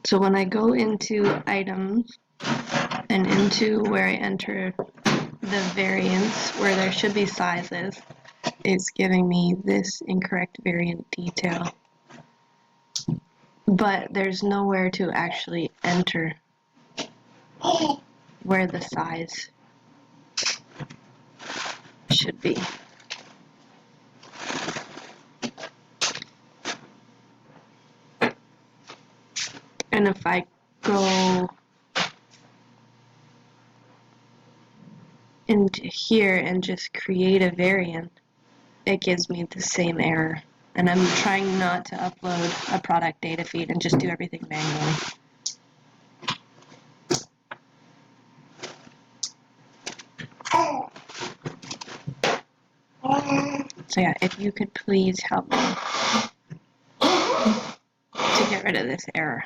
So when I go into items and into where I enter the variance where there should be sizes, it's giving me this incorrect variant detail. But there's nowhere to actually enter where the size should be. And if I go into here and just create a variant, it gives me the same error. And I'm trying not to upload a product data feed and just do everything manually. So yeah, if you could please help me to get rid of this error.